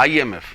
IMF।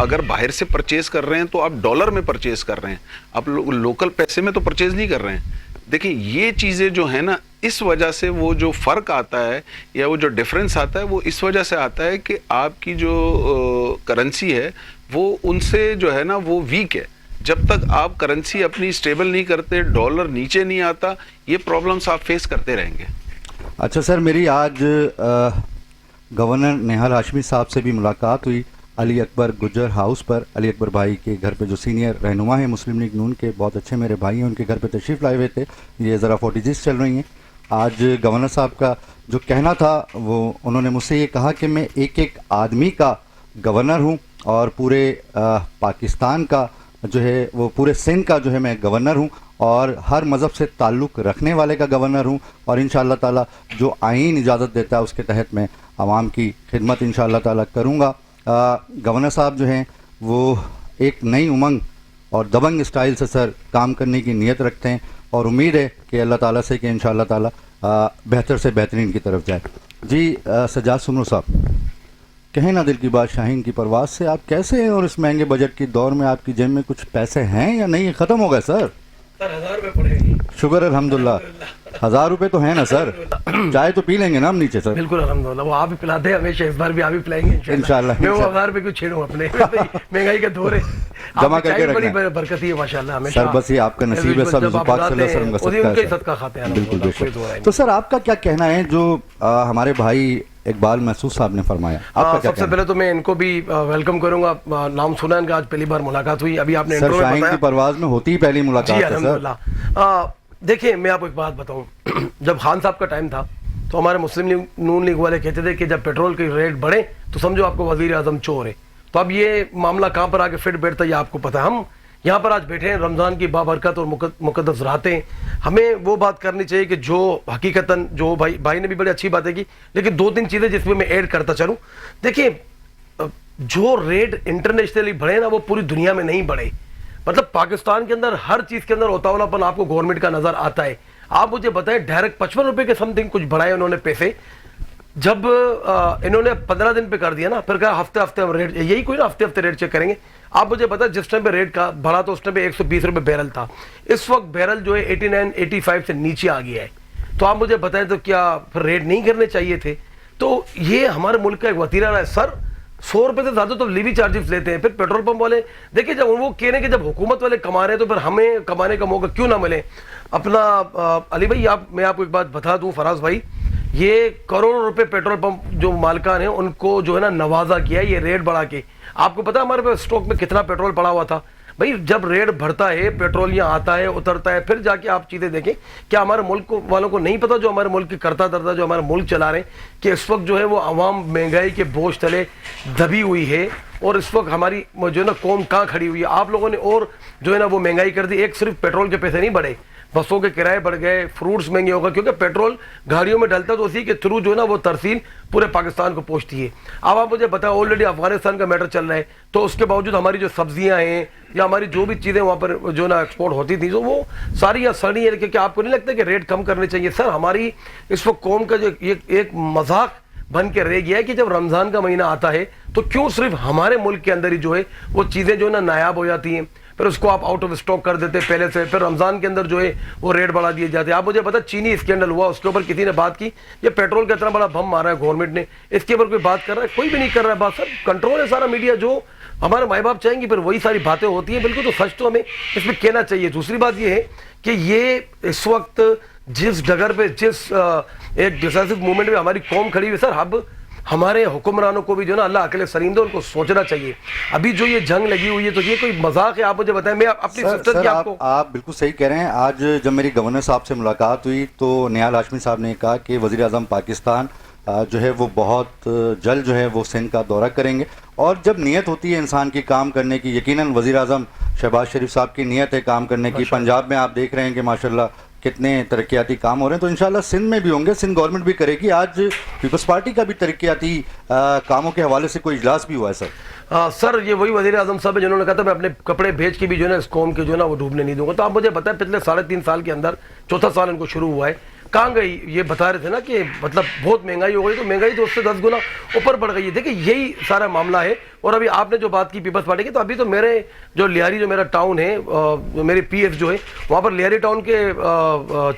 اگر باہر سے پرچیز کر رہے ہیں تو آپ ڈالر میں پرچیز کر رہے ہیں, آپ لوکل پیسے میں تو پرچیز نہیں کر رہے ہیں. دیکھیں یہ چیزیں جو ہیں نا, اس وجہ سے وہ جو فرق آتا ہے یا وہ جو ڈفرینس آتا ہے وہ اس وجہ سے آتا ہے کہ آپ کی جو کرنسی ہے وہ ان سے جو ہے نا وہ ویک ہے. جب تک آپ کرنسی اپنی اسٹیبل نہیں کرتے, ڈالر نیچے نہیں آتا, یہ پرابلمس آپ فیس کرتے رہیں گے. اچھا سر, میری آج گورنر نہال ہاشمی صاحب سے بھی ملاقات ہوئی علی اکبر گجر ہاؤس پر. علی اکبر بھائی کے گھر پہ جو سینئر رہنما ہیں مسلم لیگ نون کے, بہت اچھے میرے بھائی ہیں, ان کے گھر پہ تشریف لائے ہوئے تھے. یہ ذرا 40 چل رہی ہیں. آج گورنر صاحب کا جو کہنا تھا وہ انہوں نے مجھ سے یہ کہا کہ میں ایک آدمی کا گورنر ہوں اور پورے پاکستان کا جو ہے وہ پورے سندھ کا جو ہے میں گورنر ہوں اور ہر مذہب سے تعلق رکھنے والے کا گورنر ہوں, اور انشاءاللہ تعالیٰ جو آئین اجازت دیتا ہے اس کے تحت میں عوام کی خدمت انشاءاللہ تعالیٰ کروں گا. گورنر صاحب جو ہیں وہ ایک نئی امنگ اور دبنگ اسٹائل سے سر کام کرنے کی نیت رکھتے ہیں, اور امید ہے کہ اللہ تعالیٰ سے کہ انشاءاللہ تعالیٰ بہتر سے بہترین کی طرف جائے. جی سجاد سمرو صاحب, کہیں نہ دل کی بات شاہین کی پرواز سے, آپ کیسے ہیں اور اس مہنگے بجٹ کی دور میں آپ کی جیب میں کچھ پیسے ہیں یا نہیں, ختم ہو گئے سر؟ سر 1000 روپے پڑے گی. شکر الحمدللہ. 1000 روپے تو ہیں نا سر, چائے تو پی لیں گے نا ہم نیچے سر. بالکل الحمدللہ, وہ آپ ہی پلاتے ہیں ہمیشہ, اس بار بھی آپ ہی پلائیں گے انشاءاللہ. میں وہ 1000 روپے کیوں چھیڑوں اپنے, مہنگائی کا دور ہے, جمع کر کے بڑی رکھنا برکت ہے ماشاءاللہ ہمیشہ. سر بس یہ آپ کا نصیب ہے سر, حضور پاک صلی اللہ علیہ وسلم کا صدقہ کھاتے ہیں. بالکل بالکل. تو سر آپ کا کیا کہنا ہے جو ہمارے بھائی اقبال محسوس صاحب نے فرمایا؟ سب سے پہلے تو میں ان کو بھی ویلکم کروں گا, نام سنا ان کا, آج پہلی بار ملاقات ہوئی. ابھی آپ نے سر شاہین کی پرواز میں ہوتی ہی پہلی ملاقات ہے سر. دیکھیں میں آپ کو ایک بات بتاؤں, جب خان صاحب کا ٹائم تھا تو ہمارے مسلم نون لیگ والے کہتے تھے کہ جب پیٹرول کی ریٹ بڑھے تو سمجھو آپ کو وزیر اعظم چور ہے. تو اب یہ معاملہ کہاں پر آ کے فٹ بیٹھتا ہے یہ آپ کو پتہ ہے. ہم یہاں پر آج بیٹھے ہیں, رمضان کی بابرکت اور مقدس راتیں, ہمیں وہ بات کرنی چاہیے کہ جو حقیقتاً جو بھائی نے بھی بڑی اچھی باتیں کی, لیکن 2-3 چیزیں جس میں ایڈ کرتا چلوں. دیکھیں جو ریٹ انٹرنیشنلی بڑھے نا وہ پوری دنیا میں نہیں بڑھے. مطلب پاکستان کے اندر ہر چیز کے اندر اتاولا پن آپ کو گورنمنٹ کا نظر آتا ہے. آپ مجھے بتائیں ڈائریکٹ 55 روپے کے سم تھنگ کچھ بڑھائے انہوں نے پیسے, جب انہوں نے 15 دن پہ کر دیا نا, پھر کہا ہفتے ریٹ, یہی کوئی نا ہفتے ریٹ چیک کریں گے. آپ مجھے بتائیں جس ٹائم پہ ریٹ کا بڑھا تو اس ٹائم پہ 120 روپے بیرل تھا, اس وقت بیرل جو ہے 89-85 سے نیچے آ گیا ہے. تو آپ مجھے بتائیں تو کیا پھر ریٹ نہیں کرنے چاہیے تھے؟ تو یہ ہمارے ملک کا ایک وتیرہ رہا ہے. سر 100 روپے سے زیادہ تو لیوی چارجز لیتے ہیں. پھر پیٹرول پمپ والے دیکھیں, جب وہ کہہ رہے ہیں کہ جب حکومت والے کما رہے ہیں تو پھر ہمیں کمانے کا موقع کیوں نہ ملے. اپنا علی بھائی میں آپ کو ایک بات بتا دوں, فراز بھائی, یہ کروڑوں روپے پیٹرول پمپ جو مالکان ہیں ان کو جو ہے نا نوازا کیا ہے یہ ریٹ بڑھا کے. آپ کو پتا ہمارے پاس اسٹاک میں کتنا پیٹرول پڑا ہوا تھا بھائی. جب ریٹ بڑھتا ہے, پیٹرول یہاں آتا ہے اترتا ہے, پھر جا کے آپ چیزیں دیکھیں. کیا ہمارے ملک والوں کو نہیں پتا, جو ہمارے ملک کی کرتا دردہ جو ہمارا ملک چلا رہے ہیں, کہ اس وقت جو ہے وہ عوام مہنگائی کے بوجھ تلے دبی ہوئی ہے, اور اس وقت ہماری جو ہے نا قوم کہاں کھڑی ہوئی ہے. آپ لوگوں نے اور جو ہے نا وہ مہنگائی کر دی. ایک صرف پیٹرول کے پیسے نہیں بڑھے, بسوں کے کرائے بڑھ گئے, فروٹس مہنگے ہو گئے, کیونکہ پیٹرول گاڑیوں میں ڈلتا ہے تو اسی کے تھرو جو ہے نا وہ ترسیل پورے پاکستان کو پہنچتی ہے. اب آپ مجھے بتائیں, آلریڈی افغانستان کا میٹر چل رہا ہے, تو اس کے باوجود ہماری جو سبزیاں ہیں یا ہماری جو بھی چیزیں وہاں پر جو نا ایکسپورٹ ہوتی تھیں تو وہ ساری یا سڑی ہے. کہ آپ کو نہیں لگتا کہ ریٹ کم کرنے چاہیے؟ سر ہماری اس وقت قوم کا جو ایک مذاق بن کے رہ گیا ہے کہ جب رمضان کا مہینہ آتا ہے تو کیوں صرف ہمارے ملک کے اندر ہی جو ہے وہ چیزیں جو ہے نا نایاب ہو جاتی ہیں, پھر اس کو آپ آؤٹ آف اسٹاک کر دیتے پہلے سے, پھر رمضان کے اندر جو ہے وہ ریٹ بڑھا دیے جاتے ہیں. آپ مجھے پتا چینی اسکینڈل ہوا, اس کے اوپر کسی نے بات کی, یہ پیٹرول کا اتنا بڑا بم مارا ہے گورنمنٹ نے, اس کے اوپر کوئی بات کر رہا ہے؟ کوئی بھی نہیں کر رہا ہے بات. سر کنٹرول ہے سارا میڈیا, جو ہمارے مائی باپ چاہیں گے پھر وہی ساری باتیں ہوتی ہیں. بالکل, تو سچ تو ہمیں اس میں کہنا چاہیے. دوسری بات یہ ہے کہ یہ اس وقت جس ڈگر پہ جس ایک ڈیسائسو موومنٹ میں ہماری قوم کھڑی ہوئی, سر اب ہمارے حکمرانوں کو بھی جو ہے نا اللہ عقل سلیم دے, ان کو سوچنا چاہیے. ابھی جو یہ جنگ لگی ہوئی ہے تو یہ کوئی مذاق ہے؟ آپ مجھے بتائیں. میں اپنی سسٹر کی آپ بالکل صحیح کہہ رہے ہیں. آج جب میری گورنر صاحب سے ملاقات ہوئی تو نہال ہاشمی صاحب نے کہا کہ وزیر اعظم پاکستان جو ہے وہ بہت جلد جو ہے وہ سندھ کا دورہ کریں گے, اور جب نیت ہوتی ہے انسان کی کام کرنے کی, یقیناً وزیر اعظم شہباز شریف صاحب کی نیت ہے کام کرنے کی. پنجاب میں آپ دیکھ رہے ہیں کہ ماشاءاللہ کتنے ترقیاتی کام ہو رہے ہیں, تو انشاءاللہ سندھ میں بھی ہوں گے, سندھ گورنمنٹ بھی کرے گی. آج پیپلز پارٹی کا بھی ترقیاتی کاموں کے حوالے سے کوئی اجلاس بھی ہوا ہے سر. سر یہ وہی وزیر اعظم صاحب جنہوں نے کہا تھا میں اپنے کپڑے بھیج کے بھی جو ہے نا اس قوم کے جو ہے نا وہ ڈوبنے نہیں دوں گا. تو آپ مجھے بتائیں پچھلے 3.5 سال کے اندر, چوتھا سال ان کو شروع ہوا ہے, کہاں گئی؟ یہ بتا رہے تھے نا کہ مطلب بہت مہنگائی ہو گئی، تو مہنگائی تو اس سے 10 گنا اوپر بڑھ گئی ہے. دیکھیں یہی سارا معاملہ ہے. اور ابھی آپ نے جو بات کی پیپلز پارٹی کی، تو ابھی تو میرے جو لیاری جو میرا ٹاؤن ہے، میری پی ایف جو ہے وہاں پر لیاری ٹاؤن کے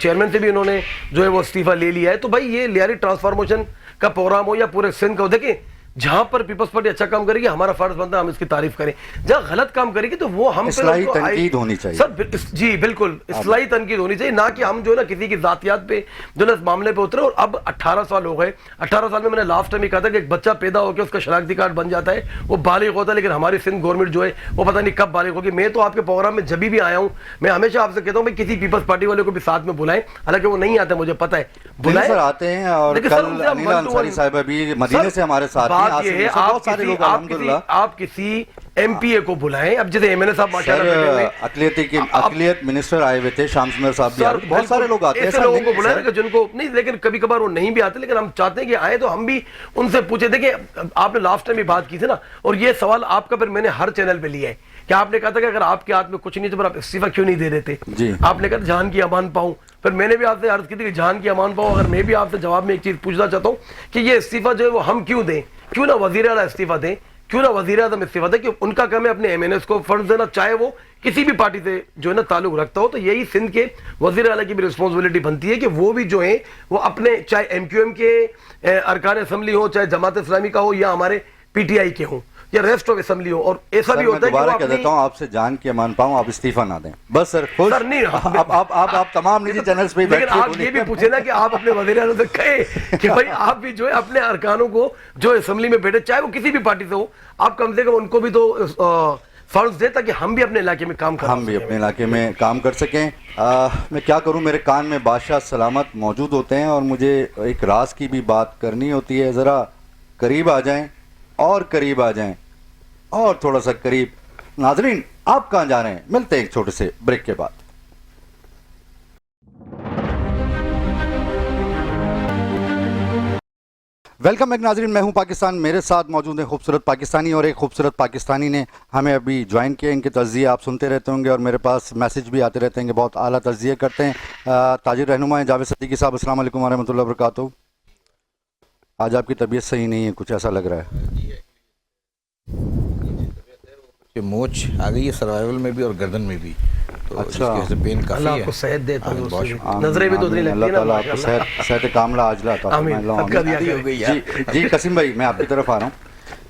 چیئرمین سے بھی انہوں نے جو ہے وہ استعفیٰ لے لیا ہے. تو بھائی یہ لیاری ٹرانسفارمیشن کا پروگرام ہو یا پورے سندھ کا ہو، دیکھیں جہاں پر پیپلز پارٹی اچھا کام کرے گی ہمارا فرض بنتا ہے ہم اس کی تعریف کریں. جہاں غلط کام کرے گی تو وہ ہم اصلاحی تنقید ہونی چاہیے. سر جی بالکل اصلاحی تنقید ہونی چاہیے، نہ کہ ہم جو ہے نا کسی کی ذاتیات پہ جو ہے اس معاملے پہ اترے. اور اب 18 سال ہو گئے. 18 سال میں میں نے لاسٹ ٹائم یہ کہا تھا کہ ایک بچہ پیدا ہو کے اس کا شناختی کارڈ بن جاتا ہے، وہ بالغ ہوتا ہے. لیکن ہماری سندھ گورنمنٹ جو ہے وہ پتہ نہیں کب بالغ ہوگی. میں تو آپ کے پروگرام میں جبھی بھی آیا ہوں میں ہمیشہ آپ سے کہتا ہوں کہ کسی پیپلز پارٹی والے کو بھی ساتھ میں بلائیں. حالانکہ وہ نہیں آتے، مجھے پتہ ہے بلائیں سر آتے ہیں. اور کل انیلا انصاری صاحبہ بھی مدینے سے ہمارے ساتھ ہیں. آپ کسی ایم پی اے کو بلائیں. اب جیسے ایم این اے صاحب ماشاءاللہ اقلیت منسٹر آئے ہوئے تھے، شام سمر صاحب بھی آئے، بہت سارے لوگ آتے ہیں. ایسے لوگوں کو بلائیں جن کو نہیں، لیکن کبھی کبھار وہ نہیں بھی آتے، لیکن ہم چاہتے ہیں کہ آئے تو ہم بھی ان سے پوچھیں. دیکھیں آپ نے لاسٹ ٹائم بھی بات کی تھی نا، اور یہ سوال آپ کا پھر میں نے ہر چینل پہ لیا ہے کہ آپ نے کہا تھا کہ اگر آپ کے ہاتھ میں کچھ نہیں تو پھر آپ استعفیٰ کیوں نہیں دے دیتے. آپ نے کہا جان کی امان پاؤں. پھر میں نے بھی آپ سے عرض کی تھی کہ جان کی امان پاؤں. اگر میں بھی آپ سے جواب میں ایک چیز پوچھنا چاہتا ہوں کہ یہ استعفیٰ جو ہے وہ ہم کیوں دیں؟ کیوں نہ وزیر اعلیٰ استعفیٰ دیں، کیوں نہ وزیر اعظم استعفیٰ دیں، کہ ان کا کام ہے اپنے ایم این ایس کو فنڈ دینا، چاہے وہ کسی بھی پارٹی سے جو ہے نا تعلق رکھتا ہو. تو یہی سندھ کے وزیر اعلیٰ کی بھی رسپانسبلٹی بنتی ہے کہ وہ بھی جو ہیں وہ اپنے چاہے ایم کیو ایم کے ارکان اسمبلی ہو، چاہے جماعت اسلامی کا ہو، یا ہمارے پی ٹی آئی کے ہوں، یا ریسٹ آف اسمبلی ہو. اور ایسا بھی ہوتا ہے کہ دوبارہ کہہ دیتا ہوں آپ سے جان کی امان پاؤں، آپ استعفیٰ نہ دیں بس سر. آپ تمام نجی چینلز پہ لیکن آپ یہ بھی پوچھیں نا کہ آپ اپنے وزیر اعلیٰ سے کہیں کہ بھائی آپ بھی جو ہے اپنے ارکانوں کو جو اسمبلی میں بیٹھے، چاہے وہ کسی بھی پارٹی سے ہو، آپ کم سے کم ان کو بھی تو فنڈز دے تاکہ ہم بھی اپنے علاقے میں کام کر سکیں. ہم بھی اپنے علاقے میں کام کر سکیں. میں کیا کروں، میرے کان میں بادشاہ سلامت موجود ہوتے ہیں اور مجھے ایک راز کی بھی بات کرنی ہوتی ہے. ذرا قریب آ جائیں اور قریب آ جائیں اور تھوڑا سا قریب. ناظرین آپ کہاں جا رہے ہیں؟ ملتے ہیں ایک چھوٹے سے بریک کے بعد. ویلکم بیک ناظرین، میں ہوں پاکستان. میرے ساتھ موجود ہیں خوبصورت پاکستانی، اور ایک خوبصورت پاکستانی نے ہمیں ابھی جوائن کیا. ان کے تجزیے آپ سنتے رہتے ہوں گے اور میرے پاس میسج بھی آتے رہتے ہیں کہ بہت اعلیٰ تجزیے کرتے ہیں. تاجر رہنما ہیں جاوید صدیقی صاحب. السلام علیکم ورحمۃ اللہ وبرکاتہ. آج آپ کی طبیعت صحیح نہیں ہے، کچھ ایسا لگ رہا ہے. کہ موچ آ گئی ہے سروائیول میں بھی اور گردن میں بھی، تو اچھا پین کافی اللہ ہے. آپ کو صحت دے، آمین، نظریں بھی تو نہیں اللہ لگتی نا. تعالیٰ آپ کو صحت کاملہ عاجلہ عطا فرمائے. اللہ. جی قاسم بھائی میں آپ کی طرف آ رہا ہوں.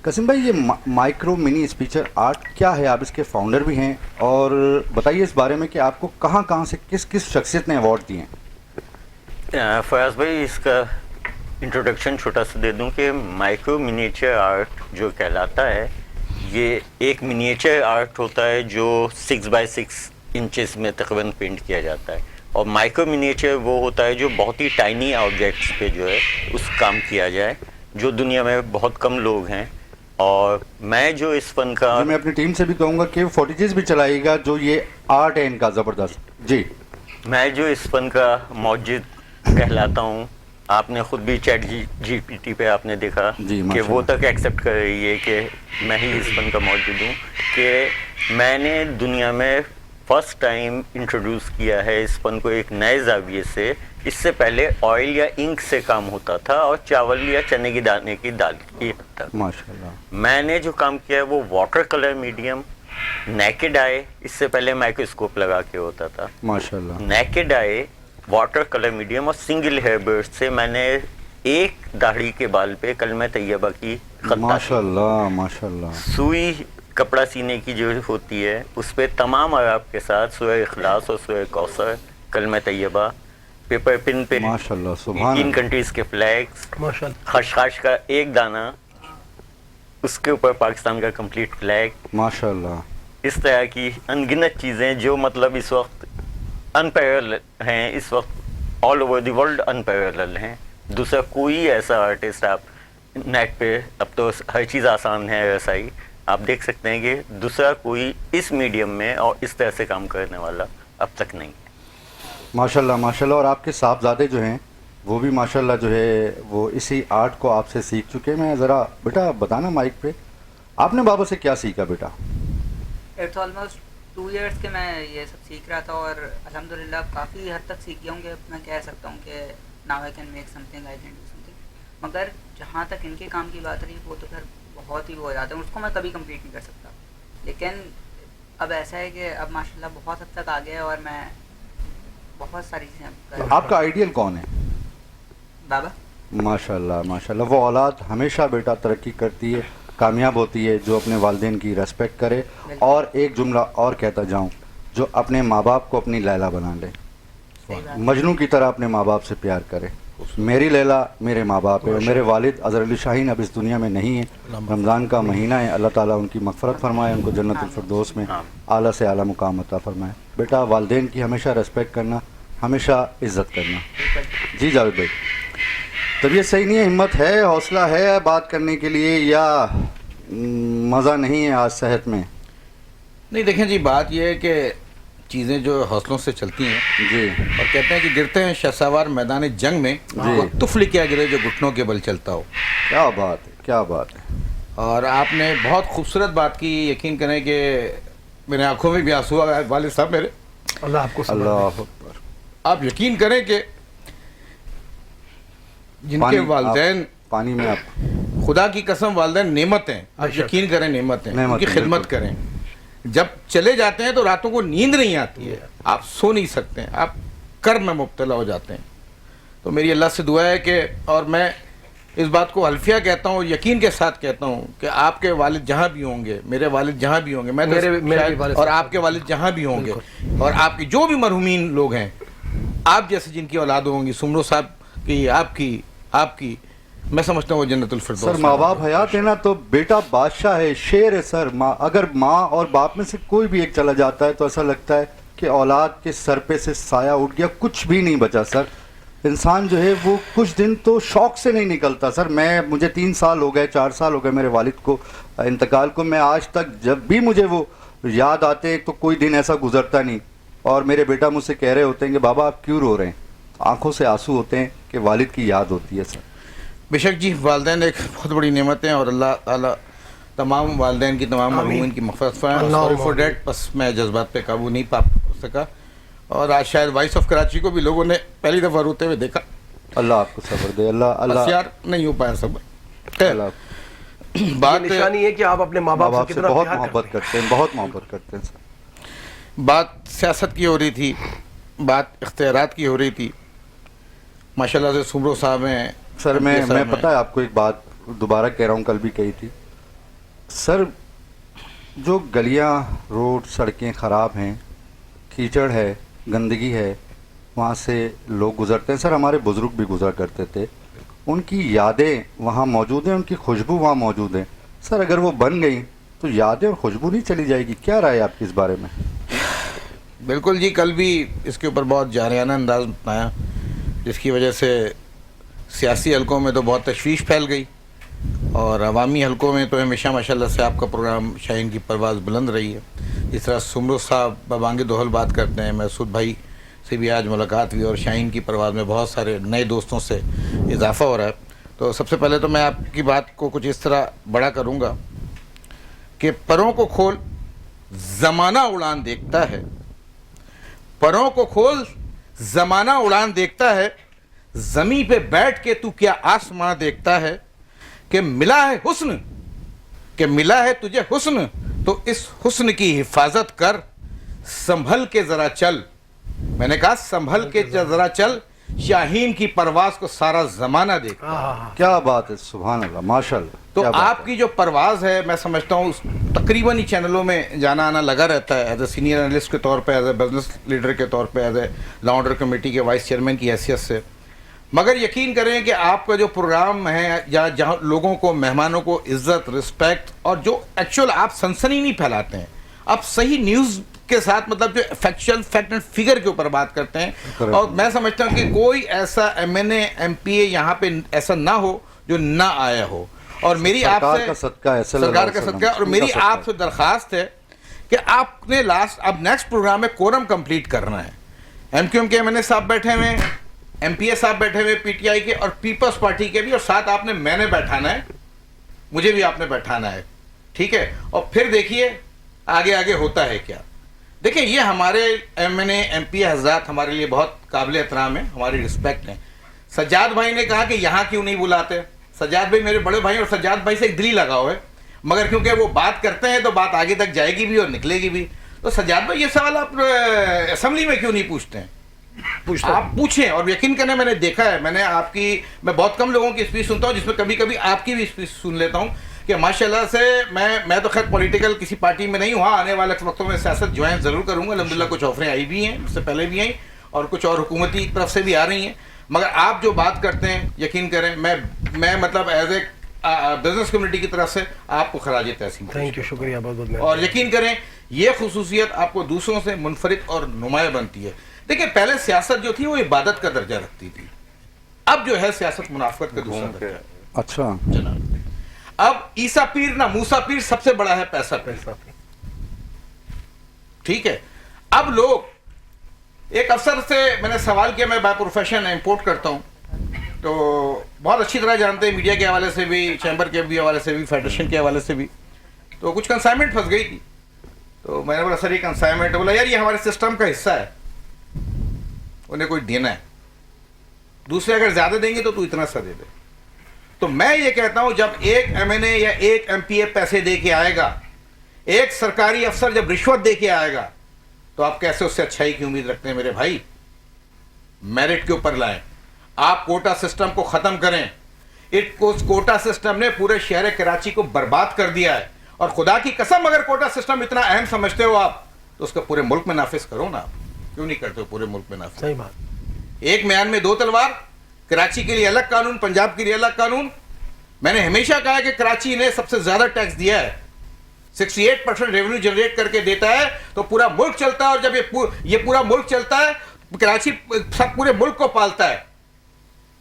قاسم بھائی یہ مائکرو منی اسپیچر آرٹ کیا ہے؟ آپ اس کے فاؤنڈر بھی ہیں، اور بتائیے اس بارے میں کہ آپ کو کہاں کہاں سے کس کس شخصیت نے ایوارڈ دیے ہیں؟ فیاض بھائی اس کا انٹروڈکشن چھوٹا سا دے دوں کہ مائکرو منیچر آرٹ جو کہلاتا ہے یہ ایک منیچر آرٹ ہوتا ہے جو 6x6 انچز میں تقریباً پینٹ کیا جاتا ہے. اور مائکرو منیچر وہ ہوتا ہے جو بہت ہی ٹائنی آبجیکٹس پہ جو ہے اس کام کیا جائے، جو دنیا میں بہت کم لوگ ہیں. اور میں جو اس فن کا میں اپنی ٹیم سے بھی کہوں گا کہ فوٹیجز بھی چلائے گا، جو یہ آرٹ ہے ان کا زبردست. جی میں جو اس فن کا موجد کہلاتا ہوں. آپ نے خود بھی چیٹ جی پی ٹی پہ آپ نے دیکھا کہ وہ تک ایکسیپٹ کر رہی ہے کہ میں ہی اس فن کا موجود ہوں، کہ میں نے دنیا میں فرسٹ ٹائم انٹروڈیوس کیا ہے اس فن کو ایک نئے زاویے سے. اس سے پہلے آئل یا انک سے کام ہوتا تھا اور چاول یا چنے کی دانے کی دال کی حد تک. ماشاءاللہ میں نے جو کام کیا ہے وہ واٹر کلر میڈیم، نیکڈ آئے، اس سے پہلے مائکروسکوپ لگا کے ہوتا تھا. ماشاءاللہ نیکڈ آئے، واٹر کلر میڈیم اور سنگل ہیئر برسٹ سے میں نے ایک داڑھی کے بال پہ کلمہ طیبہ کی خط. ماشاءاللہ ماشاءاللہ. سوئی کپڑا سینے کی جو ہوتی ہے اس پہ تمام عرب کے ساتھ سورہ اخلاص اور سورہ کوثر، کلمہ طیبہ. پیپر پن پہ ماشاءاللہ سبحان 3 کنٹریز کے فلیگز، ماشاءاللہ. خشخاش کا ایک دانہ، اس کے اوپر پاکستان کا کمپلیٹ فلیگ. ماشاءاللہ. اس طرح کی ان گنت چیزیں جو مطلب اس وقت انپیرل ہیں، اس وقت آل اوور دی ورلڈ انپیرل ہیں. دوسرا کوئی ایسا آرٹسٹ آپ نیٹ پہ، اب تو ہر چیز آسان ہے رسائی، آپ دیکھ سکتے ہیں کہ دوسرا کوئی اس میڈیم میں اور اس طرح سے کام کرنے والا اب تک نہیں ہے. ماشاءاللہ ماشاءاللہ. اور آپ کے صاحبزادے جو ہیں وہ بھی ماشاءاللہ جو ہے وہ اسی آرٹ کو آپ سے سیکھ چکے. میں ذرا بیٹا بتانا مائک پہ، آپ نے بابا سے کیا سیکھا بیٹا؟ It's almost 2 ایئرس کے میں یہ سب سیکھ رہا تھا اور الحمدللہ کافی حد تک سیکھ گیا ہوں کہ میں کہہ سکتا ہوں کہ now I can make some thing, I can do some thing. مگر جہاں تک ان کے کام کی بات رہی وہ تو پھر بہت ہی وہ ہو جاتا ہے، اس کو میں کبھی کمپلیٹ نہیں کر سکتا. لیکن اب ایسا ہے کہ اب ماشاءاللہ بہت حد تک آگے ہے اور میں بہت ساری چیزیں کر رہا ہوں. آپ کا آئیڈیل کون ہے؟ بابا ماشاءاللہ ماشاءاللہ. وہ اولاد ہمیشہ بیٹا ترقی کرتی ہے، کامیاب ہوتی ہے جو اپنے والدین کی ریسپیکٹ کرے. اور ایک جملہ اور کہتا جاؤں، جو اپنے ماں باپ کو اپنی لیلا بنا لے، صحیح بات. مجنوں کی طرح اپنے ماں باپ سے پیار کرے. میری لیلا میرے ماں باپ ہے، اور میرے والد اظہر علی شاہین اب اس دنیا میں نہیں ہیں. رمضان کا مہینہ ہے، اللہ تعالیٰ ان کی مغفرت فرمائے، ان کو جنت الفردوس میں اعلیٰ سے اعلیٰ مقام عطا فرمائے. بیٹا والدین کی ہمیشہ ریسپیکٹ کرنا، ہمیشہ عزت کرنا. جی جاوید بھائی، طبیعت صحیح نہیں ہے، ہمت ہے، حوصلہ ہے بات کرنے کے لیے، یا مزہ نہیں ہے آج صحت میں؟ نہیں دیکھیں جی، بات یہ ہے کہ چیزیں جو حوصلوں سے چلتی ہیں جی. اور کہتے ہیں کہ گرتے ہیں شہسوار میدان جنگ میں، وہ طفل کیا گرے جو گھٹنوں کے بل چلتا ہو. کیا بات ہے، کیا بات ہے. اور آپ نے بہت خوبصورت بات کی. یقین کریں کہ میرے آنکھوں میں بھی آنسو آ گئے والد صاحب میرے. اللہ آپ کو اللہ اکبر. آپ یقین کریں کہ جن کے والدین، پانی میں آپ خدا کی قسم والدین نعمت ہیں، آپ یقین کریں نعمت ہیں، ان کی خدمت کریں. جب چلے جاتے ہیں تو راتوں کو نیند نہیں آتی ہے، آپ سو نہیں سکتے ہیں، آپ کرب میں مبتلا ہو جاتے ہیں. تو میری اللہ سے دعا ہے کہ، اور میں اس بات کو حلفیہ کہتا ہوں اور یقین کے ساتھ کہتا ہوں کہ آپ کے والد جہاں بھی ہوں گے، میرے والد جہاں بھی ہوں گے، میں اور آپ کے والد جہاں بھی ہوں گے، اور آپ کی جو بھی مرحومین لوگ ہیں، آپ جیسے جن کی اولاد ہوں گی، سمرو صاحب کی، آپ کی میں سمجھتا ہوں وہ جنت الفردوس. سر ماں باپ حیات ہے نا تو بیٹا بادشاہ ہے، شیر ہے سر. اگر ماں اور باپ میں سے کوئی بھی ایک چلا جاتا ہے تو ایسا لگتا ہے کہ اولاد کے سر پہ سے سایہ اٹھ گیا، کچھ بھی نہیں بچا سر. انسان جو ہے وہ کچھ دن تو شوق سے نہیں نکلتا سر. مجھے 3 سال ہو گئے، 4 سال ہو گئے میرے والد کو انتقال کو. میں آج تک جب بھی مجھے وہ یاد آتے ہیں تو کوئی دن ایسا گزرتا نہیں. اور میرے بیٹا مجھ سے کہہ رہے ہوتے ہیں کہ بابا آپ کیوں رو رہے ہیں؟ آنکھوں سے آنسو ہوتے ہیں کہ والد کی یاد ہوتی ہے سر. بے شک جی، والدین ایک بہت بڑی نعمت ہیں اور اللہ تعالیٰ تمام والدین کی، تمام مرحومین کی مغفرت فرمائے. سوری فار دیٹ، بس میں جذبات پہ قابو نہیں پا سکا. اور آج شاید وائس آف کراچی کو بھی لوگوں نے پہلی دفعہ روتے ہوئے دیکھا. اللہ آپ کو صبر دے. اللہ یار نہیں ہو پایا صبر. بات نشانی ہے کہ آپ اپنے ماں باپ سے بہت محبت کرتے ہیں، بہت محبت کرتے ہیں سر. بات سیاست کی ہو رہی تھی، بات اختیارات کی ہو رہی تھی. ماشاءاللہ سے سمرو صاحب ہیں سر. میں پتہ ہے آپ کو ایک بات دوبارہ کہہ رہا ہوں، کل بھی کہی تھی سر. جو گلیاں، روڈ، سڑکیں خراب ہیں، کیچڑ ہے، گندگی ہے، وہاں سے لوگ گزرتے ہیں سر. ہمارے بزرگ بھی گزرا کرتے تھے، ان کی یادیں وہاں موجود ہیں، ان کی خوشبو وہاں موجود ہے سر. اگر وہ بن گئیں تو یادیں اور خوشبو نہیں چلی جائے گی. کیا رائے آپ کی اس بارے میں؟ بالکل جی، کل بھی اس کے اوپر بہت جارحانہ انداز اپنایا، جس کی وجہ سے سیاسی حلقوں میں تو بہت تشویش پھیل گئی، اور عوامی حلقوں میں تو ہمیشہ ماشاءاللہ سے آپ کا پروگرام شاہین کی پرواز بلند رہی ہے. جس طرح سمرو صاحب ببانگ دوحل بات کرتے ہیں، محسود بھائی سے بھی آج ملاقات ہوئی، اور شاہین کی پرواز میں بہت سارے نئے دوستوں سے اضافہ ہو رہا ہے. تو سب سے پہلے تو میں آپ کی بات کو کچھ اس طرح بڑا کروں گا کہ پروں کو کھول زمانہ اڑان دیکھتا ہے، پروں کو کھول زمانہ اڑان دیکھتا ہے، زمین پہ بیٹھ کے تو کیا آسمان دیکھتا ہے. کہ ملا ہے حسن، کہ ملا ہے تجھے حسن، تو اس حسن کی حفاظت کر، سنبھل کے ذرا چل. میں نے کہا سنبھل کے ذرا چل، شاہین کی پرواز کو سارا زمانہ دیکھتا. کیا بات ہے، سبحان اللہ، ماشاءاللہ. تو آپ کی جو پرواز ہے، میں سمجھتا ہوں تقریباً ہی چینلوں میں جانا آنا لگا رہتا ہے، ایز اے سینئر انالسٹ کے طور پہ، ایز اے بزنس لیڈر کے طور پہ، as a law order committee کے وائس چیئرمین کی حیثیت سے. مگر یقین کریں کہ آپ کا جو پروگرام ہے، یا جہاں لوگوں کو، مہمانوں کو عزت، رسپیکٹ، اور جو ایکچوئل آپ سنسنی نہیں پھیلاتے ہیں، آپ صحیح نیوز کے ساتھ، مطلب جو فیکچوئل فیکٹ اینڈ فگر کے اوپر بات کرتے ہیں. اور میں سمجھتا ہوں کہ کوئی ایسا ایم این اے، ایم پی اے یہاں پہ ایسا نہ ہو جو نہ آیا ہو. اور میری آپ سے سرکار کا صدقہ، اور میری آپ سے درخواست ہے کہ آپ نے اب نیکسٹ پروگرام میں کورم کمپلیٹ کرنا ہے. ایم کیو ایم کے ایم این اے صاحب بیٹھے ہوئے، ایم پی اے صاحب بیٹھے ہوئے پی ٹی آئی کے، اور پیپلز پارٹی کے بھی، اور ساتھ آپ نے میں نے بیٹھانا ہے، مجھے بھی آپ نے بیٹھانا ہے. ٹھیک ہے؟ اور پھر دیکھیے آگے ہوتا ہے کیا. دیکھیں یہ ہمارے MP حضرات ہمارے لیے بہت قابل احترام ہیں, ہماری رسپیکٹ ہیں. سجاد بھائی نے کہا کہ یہاں کیوں نہیں بلاتے. سجاد بھائی میرے بڑے بھائی, اور سجاد بھائی سے ایک دلی لگاؤ ہے, مگر کیونکہ وہ بات کرتے ہیں تو بات آگے تک جائے گی بھی اور نکلے گی بھی. تو سجاد بھائی یہ سوال آپ اسمبلی میں کیوں نہیں پوچھتے ہیں؟ آپ پوچھیں. اور یقین کریں میں نے دیکھا ہے, میں بہت کم لوگوں کی اسپیچ سنتا ہوں جس میں کبھی کبھی آپ کی بھی اسپیچ سن لیتا ہوں کہ ماشاءاللہ سے میں تو خیر پولیٹیکل کسی پارٹی میں نہیں ہوں. ہاں آنے والے وقتوں میں سیاست جوائن ضرور کروں گا. الحمدللہ کچھ آفریں آئی بھی ہیں, اس سے پہلے بھی آئیں, اور کچھ اور حکومتی طرف سے بھی آ رہی ہیں. مگر آپ جو بات کرتے ہیں یقین کریں میں مطلب ایز اے بزنس کمیونٹی کی طرف سے آپ کو خراج تحسین. تھینک یو, شکریہ, بہت بہت. اور یقین کریں یہ خصوصیت آپ کو دوسروں سے منفرد اور نمایاں بنتی ہے. دیکھیں پہلے سیاست جو تھی وہ عبادت کا درجہ رکھتی تھی, اب جو ہے سیاست منافقت کا دوسرا درجہ. اچھا جناب اب عیسیٰ پیر نہ موسیٰ پیر سب سے بڑا ہے پیسہ. ٹھیک ہے. اب لوگ ایک افسر سے میں نے سوال کیا, میں بائی پروفیشن امپورٹ کرتا ہوں تو بہت اچھی طرح جانتے ہیں میڈیا کے حوالے سے بھی, چیمبر کے بھی حوالے سے بھی, فیڈریشن کے حوالے سے بھی. تو کچھ کنسائنمنٹ پھنس گئی تھی. تو میں نے بولا سر یہ کنسائنمنٹ, بولا یار یہ ہمارے سسٹم کا حصہ ہے, انہیں کوئی دینا ہے, دوسرے اگر زیادہ دیں گے تو اتنا سا دے دے. تو میں یہ کہتا ہوں جب ایک MNA یا ایک MPA پیسے دے کے آئے گا, ایک سرکاری افسر جب رشوت دے کے آئے گا, تو آپ کیسے اس سے اچھائی کی امید رکھتے ہیں میرے بھائی؟ میرٹ کے اوپر لائیں. آپ کوٹا سسٹم کو ختم کریں. کوٹا سسٹم نے پورے شہر کراچی کو برباد کر دیا ہے, اور خدا کی قسم اگر کوٹا سسٹم اتنا اہم سمجھتے ہو آپ تو اس کا پورے ملک میں نافذ کرو نا. کیوں نہیں کرتے ہو پورے ملک میں نافذ؟ صحیح بات. ایک میان میں دو تلوار, کراچی کے لیے الگ قانون, پنجاب کے لیے الگ قانون. میں نے ہمیشہ کہا کہ کراچی نے سب سے زیادہ ٹیکس دیا ہے, 68% ریونیو جنریٹ کر کے دیتا ہے, تو پورا ملک چلتا ہے. اور جب یہ پورا ملک چلتا ہے, کراچی سب پورے ملک کو پالتا ہے.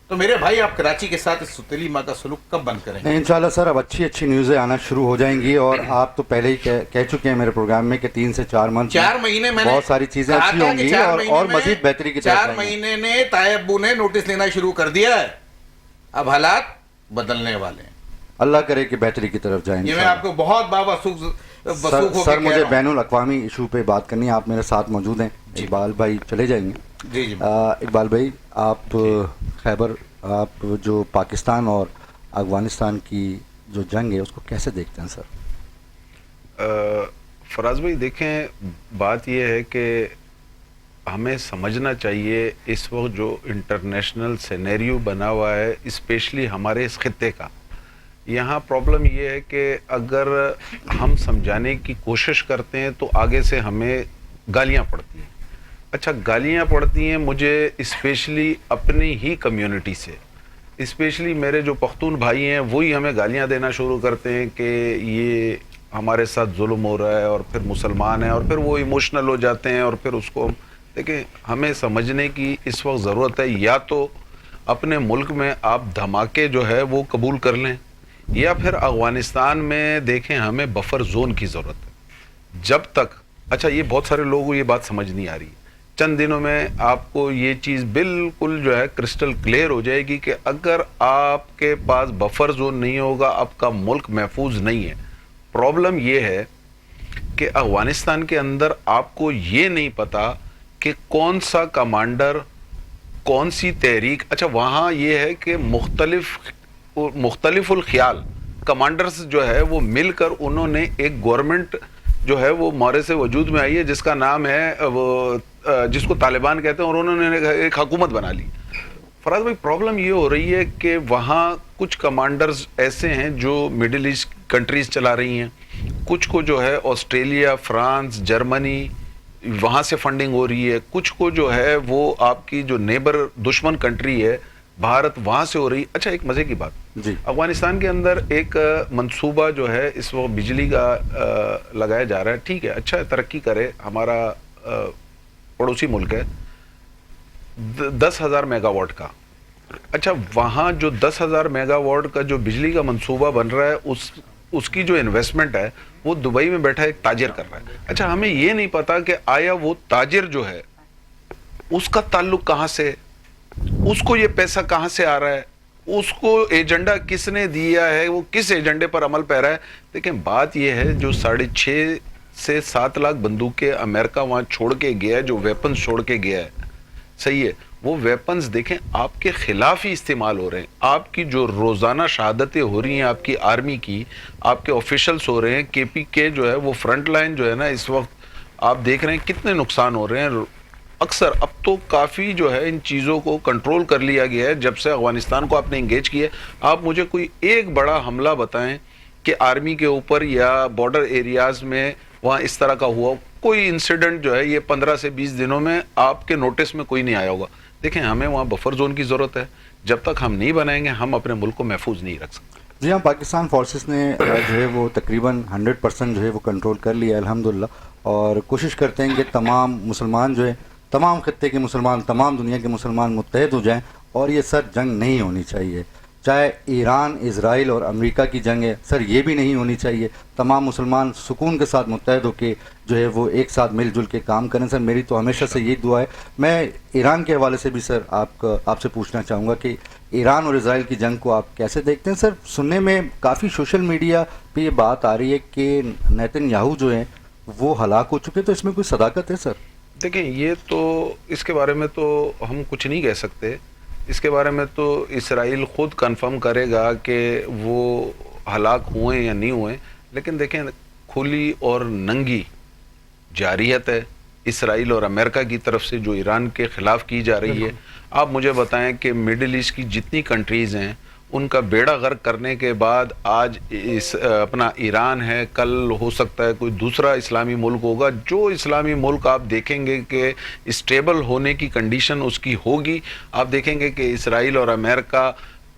تو میرے بھائی آپ کراچی کے ساتھ اس ستیلی ماں کا سلوک کب بند کریں گے؟ انشاءاللہ سر اب اچھی نیوزیں آنا شروع ہو جائیں گی, اور آپ تو پہلے ہی کہہ چکے ہیں میرے پروگرام میں کہ 3 سے 4 مہینے 4 مہینے میں بہت ساری چیزیں اچھی ہوں گی اور مزید بہتری کی طرف 4 مہینے نے طاہر ابو نے نوٹس لینا شروع کر دیا ہے. اب حالات بدلنے والے ہیں. اللہ کرے کہ بہتری کی طرف جائیں. یہ میں آپ کو بہت سر مجھے بین الاقوامی ایشو پہ بات کرنی ہے, آپ میرے ساتھ موجود ہیں. اقبال بھائی چلے جائیں گے. جی جی اقبال بھائی آپ خیبر, آپ جو پاکستان اور افغانستان کی جو جنگ ہے اس کو کیسے دیکھتے ہیں سر؟ فراز بھائی دیکھیں, بات یہ ہے کہ ہمیں سمجھنا چاہیے اس وقت جو انٹرنیشنل سینیریو بنا ہوا ہے اسپیشلی ہمارے اس خطے کا, یہاں پرابلم یہ ہے کہ اگر ہم سمجھانے کی کوشش کرتے ہیں تو آگے سے ہمیں گالیاں پڑتی ہیں. اچھا گالیاں پڑتی ہیں مجھے اسپیشلی اپنی ہی کمیونٹی سے, اسپیشلی میرے جو پختون بھائی ہیں وہی ہمیں گالیاں دینا شروع کرتے ہیں کہ یہ ہمارے ساتھ ظلم ہو رہا ہے, اور پھر مسلمان ہیں, اور پھر وہ ایموشنل ہو جاتے ہیں, اور پھر اس کو دیکھیں ہمیں سمجھنے کی اس وقت ضرورت ہے. یا تو اپنے ملک میں آپ دھماکے جو ہے وہ قبول کر لیں, یا پھر افغانستان میں دیکھیں ہمیں بفر زون کی ضرورت ہے. جب تک اچھا یہ بہت سارے لوگوں کو یہ بات سمجھ نہیں آ رہی, چند دنوں میں آپ کو یہ چیز بالکل جو ہے کرسٹل کلیئر ہو جائے گی کہ اگر آپ کے پاس بفر زون نہیں ہوگا آپ کا ملک محفوظ نہیں ہے. پرابلم یہ ہے کہ افغانستان کے اندر آپ کو یہ نہیں پتا کہ کون سا کمانڈر کون سی تحریک, اچھا وہاں یہ ہے کہ مختلف الخیال کمانڈرز جو ہے وہ مل کر انہوں نے ایک گورنمنٹ جو ہے وہ مورے سے وجود میں آئی ہے جس کا نام ہے وہ جس کو طالبان کہتے ہیں, اور انہوں نے ایک حکومت بنا لی. فراز بھائی پرابلم یہ ہو رہی ہے کہ وہاں کچھ کمانڈرز ایسے ہیں جو مڈل ایسٹ کنٹریز چلا رہی ہیں, کچھ کو جو ہے آسٹریلیا, فرانس, جرمنی وہاں سے فنڈنگ ہو رہی ہے, کچھ کو جو ہے وہ آپ کی جو نیبر دشمن کنٹری ہے بھارت وہاں سے ہو رہی. اچھا ایک مزے کی بات, جی افغانستان کے اندر ایک منصوبہ جو ہے اس وقت بجلی کا لگایا جا رہا ہے, ٹھیک ہے اچھا ہے, ترقی کرے, ہمارا پڑوسی ملک ہے, 10,000 میگا واٹ کا. اچھا وہاں جو 10,000 میگا واٹ کا جو بجلی کا منصوبہ بن رہا ہے اس کی جو انویسٹمنٹ ہے وہ دبئی میں بیٹھا ایک تاجر کر رہا ہے. اچھا ہمیں یہ نہیں پتا کہ آیا وہ تاجر جو ہے اس کا تعلق کہاں سے, اس کو یہ پیسہ کہاں سے آ رہا ہے, اس کو ایجنڈا کس نے دیا ہے, وہ کس ایجنڈے پر عمل پہ رہا ہے. دیکھیں بات یہ ہے جو 6.5 سے 7 لاکھ بندوقیں امریکہ وہاں چھوڑ کے گیا ہے, جو ویپنز چھوڑ کے گیا ہے, صحیح ہے, وہ ویپنز دیکھیں آپ کے خلاف ہی استعمال ہو رہے ہیں. آپ کی جو روزانہ شہادتیں ہو رہی ہیں آپ کی آرمی کی, آپ کے آفیشلز ہو رہے ہیں, کے پی کے جو ہے وہ فرنٹ لائن جو ہے نا اس وقت آپ دیکھ رہے ہیں کتنے نقصان ہو رہے ہیں. اکثر اب تو کافی جو ہے ان چیزوں کو کنٹرول کر لیا گیا ہے جب سے افغانستان کو آپ نے انگیج کیا ہے. آپ مجھے کوئی ایک بڑا حملہ بتائیں کہ آرمی کے اوپر یا بارڈر ایریاز میں وہاں اس طرح کا ہوا, کوئی انسیڈنٹ جو ہے یہ 15 سے 20 دنوں میں آپ کے نوٹس میں کوئی نہیں آیا ہوگا. دیکھیں ہمیں وہاں بفر زون کی ضرورت ہے, جب تک ہم نہیں بنائیں گے ہم اپنے ملک کو محفوظ نہیں رکھ سکتے. جی ہاں, پاکستان فورسز نے جو ہے وہ تقریباً 100% جو ہے وہ کنٹرول کر لیا الحمدللہ, اور کوشش کرتے ہیں کہ تمام مسلمان جو ہے, تمام خطے کے مسلمان, تمام دنیا کے مسلمان متحد ہو جائیں, اور یہ سر جنگ نہیں ہونی چاہیے. چاہے ایران, اسرائیل اور امریکہ کی جنگ ہے سر, یہ بھی نہیں ہونی چاہیے. تمام مسلمان سکون کے ساتھ متحد ہو کے جو ہے وہ ایک ساتھ مل جل کے کام کریں سر. میری تو ہمیشہ سے یہی دعا ہے. میں ایران کے حوالے سے بھی سر آپ سے پوچھنا چاہوں گا کہ ایران اور اسرائیل کی جنگ کو آپ کیسے دیکھتے ہیں سر؟ سننے میں کافی سوشل میڈیا پہ یہ بات آ رہی ہے کہ نیتن یاہو جو ہیں وہ ہلاک ہو چکے, تو اس میں کوئی صداقت ہے سر؟ دیکھیں یہ تو اس کے بارے میں تو ہم کچھ نہیں کہہ سکتے. اس کے بارے میں تو اسرائیل خود کنفرم کرے گا کہ وہ ہلاک ہوئے یا نہیں ہوئے. لیکن دیکھیں کھلی اور ننگی جارحیت ہے اسرائیل اور امریکہ کی طرف سے جو ایران کے خلاف کی جا رہی ہے. آپ مجھے بتائیں کہ مڈل ایسٹ کی جتنی کنٹریز ہیں ان کا بیڑا غرق کرنے کے بعد آج اپنا ایران ہے, کل ہو سکتا ہے کوئی دوسرا اسلامی ملک ہوگا. جو اسلامی ملک آپ دیکھیں گے کہ اسٹیبل ہونے کی کنڈیشن اس کی ہوگی, آپ دیکھیں گے کہ اسرائیل اور امریکہ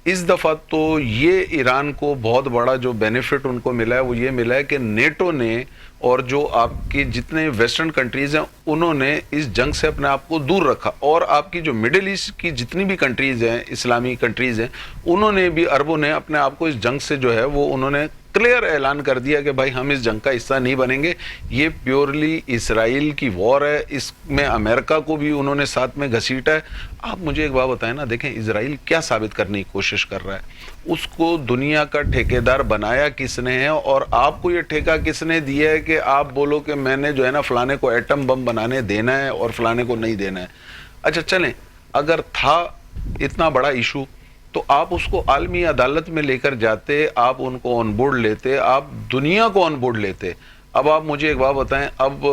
اس دفعہ تو یہ ایران کو بہت بڑا جو بینیفٹ ان کو ملا ہے وہ یہ ملا ہے کہ نیٹو نے اور جو آپ کے جتنے ویسٹرن کنٹریز ہیں انہوں نے اس جنگ سے اپنے آپ کو دور رکھا, اور آپ کی جو مڈل ایسٹ کی جتنی بھی کنٹریز ہیں, اسلامی کنٹریز ہیں, انہوں نے بھی, عربوں نے اپنے آپ کو اس جنگ سے جو ہے وہ انہوں نے کلیئر اعلان کر دیا کہ بھائی ہم اس جنگ کا حصہ نہیں بنیں گے. یہ پیورلی اسرائیل کی وار ہے, اس میں امریکہ کو بھی انہوں نے ساتھ میں گھسیٹا ہے. آپ مجھے ایک بات بتائیں نا, دیکھیں اسرائیل کیا ثابت کرنے کی کوشش کر رہا ہے, اس کو دنیا کا ٹھیکیدار بنایا کس نے ہے, اور آپ کو یہ ٹھیکہ کس نے دیا ہے کہ آپ بولو کہ میں نے جو ہے نا فلانے کو ایٹم بم بنانے دینا ہے اور فلانے کو نہیں دینا ہے. اچھا چلیں, اگر تھا اتنا بڑا ایشو تو آپ اس کو عالمی عدالت میں لے کر جاتے, آپ ان کو آن بورڈ لیتے, آپ دنیا کو آن بورڈ لیتے. اب آپ مجھے ایک بات بتائیں, اب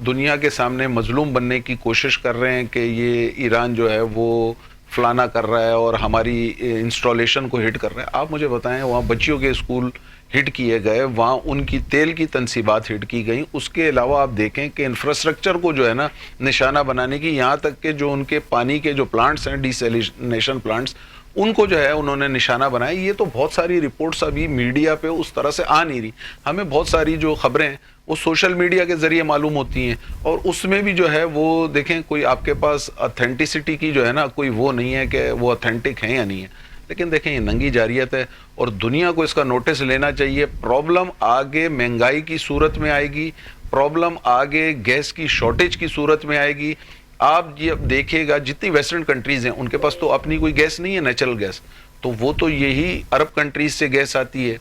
دنیا کے سامنے مظلوم بننے کی کوشش کر رہے ہیں کہ یہ ایران جو ہے وہ فلانا کر رہا ہے اور ہماری انسٹالیشن کو ہٹ کر رہا ہے. آپ مجھے بتائیں وہاں بچیوں کے اسکول ہٹ کیے گئے, وہاں ان کی تیل کی تنصیبات ہٹ کی گئیں. اس کے علاوہ آپ دیکھیں کہ انفراسٹرکچر کو جو ہے نا نشانہ بنانے کی, یہاں تک کہ جو ان کے پانی کے جو پلانٹس ہیں, ڈیسیلینیشن پلانٹس, ان کو جو ہے انہوں نے نشانہ بنایا. یہ تو بہت ساری رپورٹس ابھی میڈیا پہ اس طرح سے آ نہیں رہی. ہمیں بہت ساری جو خبریں ہیں وہ سوشل میڈیا کے ذریعے معلوم ہوتی ہیں, اور اس میں بھی جو ہے وہ دیکھیں کوئی آپ کے پاس اتھینٹسٹی کی جو ہے نا کوئی وہ نہیں ہے کہ وہ اتھینٹک ہیں یا نہیں ہے. لیکن دیکھیں یہ ننگی جارحیت ہے اور دنیا کو اس کا نوٹس لینا چاہیے. پرابلم آگے مہنگائی کی صورت میں آئے گی, پرابلم آگے گیس کی شارٹیج کی صورت میں آئے گی. آپ یہ دیکھیے گا جتنی ویسٹرن کنٹریز ہیں ان کے پاس تو اپنی کوئی گیس نہیں ہے, نیچرل گیس, تو وہ تو یہی عرب کنٹریز سے گیس آتی ہے.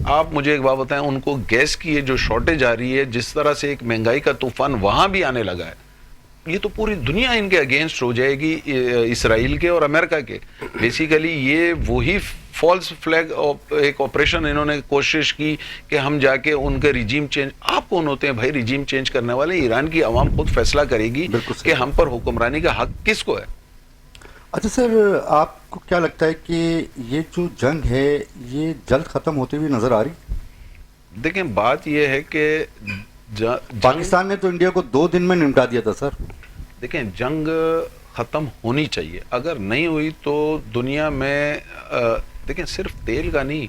آپ مجھے ایک بات بتائیں, ان کو گیس کی یہ جو شارٹیج آ رہی ہے, جس طرح سے ایک مہنگائی کا طوفان وہاں بھی آنے لگا ہے, یہ تو پوری دنیا ان کے اگینسٹ ہو جائے گی, اسرائیل کے اور امریکہ کے. بیسیکلی یہ وہی فالس فلیگ ایک آپریشن انہوں نے کوشش کی کہ ہم جا کے ان کے ریجیم چینج. آپ کون ہوتے ہیں بھائی ریجیم چینج کرنے والے؟ ایران کی عوام خود فیصلہ کرے گی کہ ہم پر حکمرانی کا حق کس کو ہے. اچھا سر, آپ کو کیا لگتا ہے کہ یہ جو جنگ ہے یہ جلد ختم ہوتی ہوئی نظر آ رہی؟ دیکھیں بات یہ ہے کہ پاکستان نے تو انڈیا کو 2 دن میں نمٹا دیا تھا سر. دیکھیں جنگ ختم ہونی چاہیے, اگر نہیں ہوئی تو دنیا میں دیکھیں صرف تیل کا نہیں,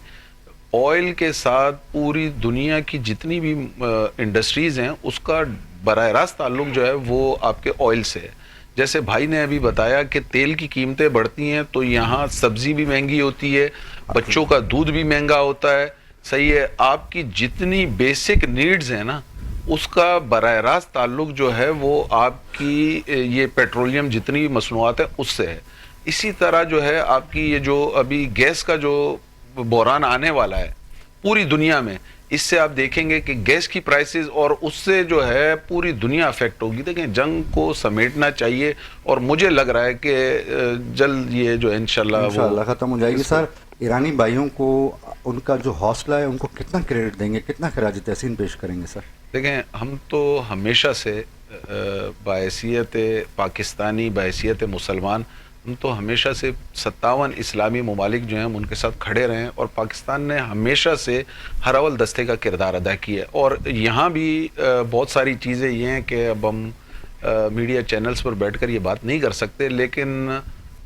آئل کے ساتھ پوری دنیا کی جتنی بھی انڈسٹریز ہیں اس کا براہ راست تعلق جو ہے وہ آپ کے آئل سے ہے. جیسے بھائی نے ابھی بتایا کہ تیل کی قیمتیں بڑھتی ہیں تو یہاں سبزی بھی مہنگی ہوتی ہے, بچوں کا دودھ بھی مہنگا ہوتا ہے, صحیح ہے. آپ کی جتنی بیسک نیڈز ہیں نا اس کا براہ راست تعلق جو ہے وہ آپ کی یہ پیٹرولیم جتنی بھی مصنوعات ہیں اس سے ہے. اسی طرح جو ہے آپ کی یہ جو ابھی گیس کا جو بحران آنے والا ہے پوری دنیا میں, اس سے آپ دیکھیں گے کہ گیس کی پرائسز اور اس سے جو ہے پوری دنیا افیکٹ ہوگی. دیکھیں جنگ کو سمیٹنا چاہیے اور مجھے لگ رہا ہے کہ جلد یہ جو انشاءاللہ ختم ہو جائے گی. سر ایرانی بھائیوں کو ان کا جو حوصلہ ہے ان کو کتنا کریڈٹ دیں گے, کتنا خراج تحسین پیش کریں گے سر؟ دیکھیں ہم تو ہمیشہ سے بحیثیت پاکستانی, بحیثیت مسلمان, ہم تو ہمیشہ سے 57 اسلامی ممالک جو ہیں ان کے ساتھ کھڑے رہے ہیں اور پاکستان نے ہمیشہ سے ہر اول دستے کا کردار ادا کیا ہے. اور یہاں بھی بہت ساری چیزیں یہ ہیں کہ اب ہم میڈیا چینلز پر بیٹھ کر یہ بات نہیں کر سکتے, لیکن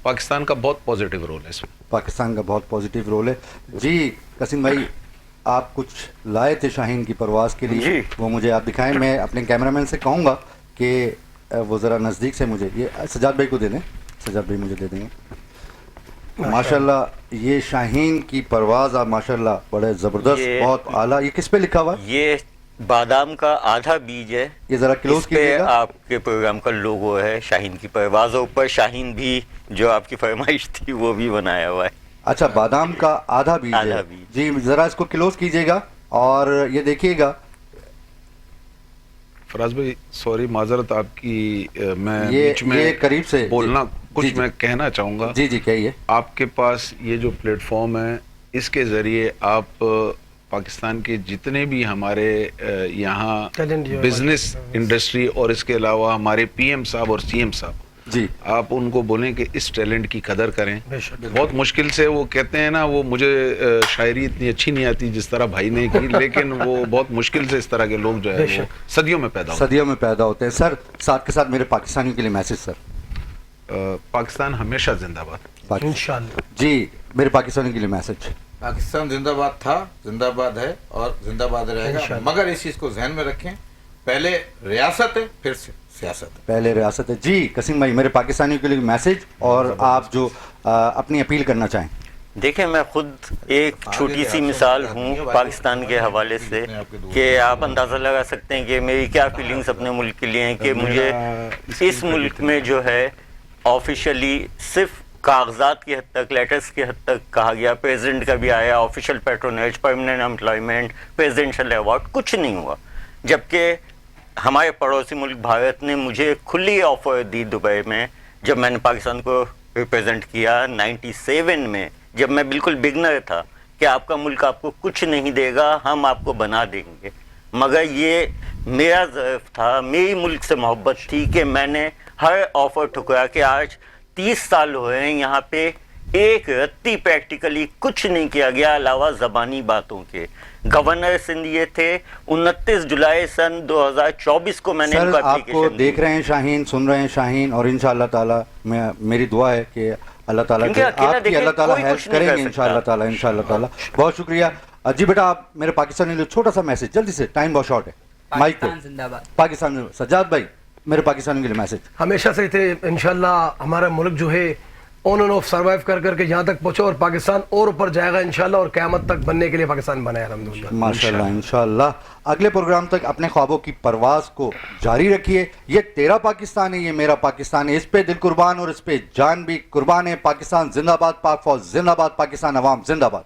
پاکستان کا بہت پازیٹیو رول ہے اس میں. پاکستان کا بہت پازیٹیو رول ہے. جی قاسم بھائی, آپ کچھ لائے تھے شاہین کی پرواز کے لیے, وہ مجھے آپ دکھائیں. میں اپنے کیمرہ مین سے کہوں گا کہ وہ ذرا نزدیک سے مجھے, یہ سجاد بھائی کو دے دیں, سجاد بھائی مجھے دے دیں گے. ماشاءاللہ یہ شاہین کی پرواز آپ ماشاءاللہ بڑے زبردست, بہت اعلیٰ. یہ کس پہ لکھا ہوا ہے؟ یہ بادام کا آدھا بیج ہے. یہ ذرا کلوز کیجیے گا. آپ کے پروگرام کا لوگو ہے شاہین کی پرواز, اور اوپر شاہین بھی جو آپ کی فرمائش تھی وہ بھی بنایا ہوا ہے. اچھا, بادام کا آدھا بیج ہے. جی ذرا اس کو کلوز کیجیے گا اور یہ دیکھیے گا. فراز بھائی سوری معذرت آپ کی, میں بیچ میں قریب سے بولنا کچھ میں کہنا چاہوں گا. جی جی کہیے. آپ کے پاس یہ جو پلیٹ فارم ہے, اس کے ذریعے آپ پاکستان کے جتنے بھی ہمارے یہاں بزنس انڈسٹری اور اس کے علاوہ ہمارے پی ایم صاحب اور سی ایم صاحب, جی آپ ان کو بولیں کہ اس ٹیلنٹ کی قدر کریں. بہت مشکل سے وہ کہتے ہیں نا, وہ مجھے شاعری اتنی اچھی نہیں آتی جس طرح بھائی نے کی, لیکن وہ بہت مشکل سے اس طرح کے لوگ جو ہے وہ صدیوں میں پیدا ہوتے ہیں. سر ساتھ کے ساتھ میرے پاکستانیوں کے لیے میسج سر. پاکستان ہمیشہ زندہ باد انشاءاللہ. جی میرے پاکستانیوں کے لیے میسج. پاکستان زندہ باد تھا, زندہ باد ہے اور زندہ باد رہے گا, مگر اس چیز کو ذہن میں رکھیں, پہلے ریاست ہے پھر سیاست ہے. پہلے ریاست ہے. جی قاسم بھائی میرے پاکستانیوں کے لیے میسج اور آپ جو اپنی اپیل کرنا چاہیں. دیکھیں میں خود ایک چھوٹی سی مثال ہوں پاکستان کے حوالے سے, کہ آپ اندازہ لگا سکتے ہیں کہ میری کیا فیلنگز اپنے ملک کے لیے ہیں, کہ مجھے اس ملک میں جو ہے آفیشلی صرف کاغذات کی حد تک, لیٹرز کی حد تک کہا گیا, پریزیڈنٹ کا بھی آیا, official patronage, permanent employment, presidential award, کچھ نہیں ہوا. جبکہ ہمارے پڑوسی ملک بھارت نے مجھے کھلی آفر دی دبئی میں, جب میں نے پاکستان کو ریپریزنٹ کیا 97 میں, جب میں بالکل بگنر تھا, کہ آپ کا ملک آپ کو کچھ نہیں دے گا, ہم آپ کو بنا دیں گے. مگر یہ میرا ضعف تھا, میری ملک سے محبت تھی کہ میں نے ہر آفر ٹھکرا کے آج 30 سال ہوئے ہیں یہاں پہ ایک رتی پریکٹیکلی کچھ نہیں کیا گیا علاوہ زبانی باتوں کے. گورنر سندھ یہ تھے 29 جولائی سن 2024 کو میں نے ان کو آپ کو دیکھ رہے ہیں شاہین, سن رہے ہیں شاہین, اور انشاءاللہ تعالی میری دعا ہے کہ اللہ تعالیٰ آپ کی اللہ تعالیٰ ہیلپ کریں گے انشاءاللہ تعالیٰ, انشاءاللہ تعالیٰ. بہت شکریہ. جی بیٹا آپ میرے پاکستان کے لیے چھوٹا سا میسج جلدی سے, ٹائم بہت شارٹ ہے. مائک کو پاکستان. سجاد بھائی میرے پاکستان کے لیے میسج. ہمیشہ سے تھے انشاءاللہ ہمارا ملک جو ہے آن اینڈ آف سروائیو کر کر کے یہاں تک پہنچا, اور پاکستان اور اوپر جائے گا انشاءاللہ, اور قیامت تک بننے کے لیے پاکستان بنا ہے الحمدللہ ماشاءاللہ. انشاءاللہ اگلے پروگرام تک اپنے خوابوں کی پرواز کو جاری رکھیے. یہ تیرا پاکستان ہے, یہ میرا پاکستان ہے, اس پہ دل قربان اور اس پہ جان بھی قربان ہے. پاکستان زندہ باد, پاک فوج زندہ باد, پاکستان عوام زندہ باد.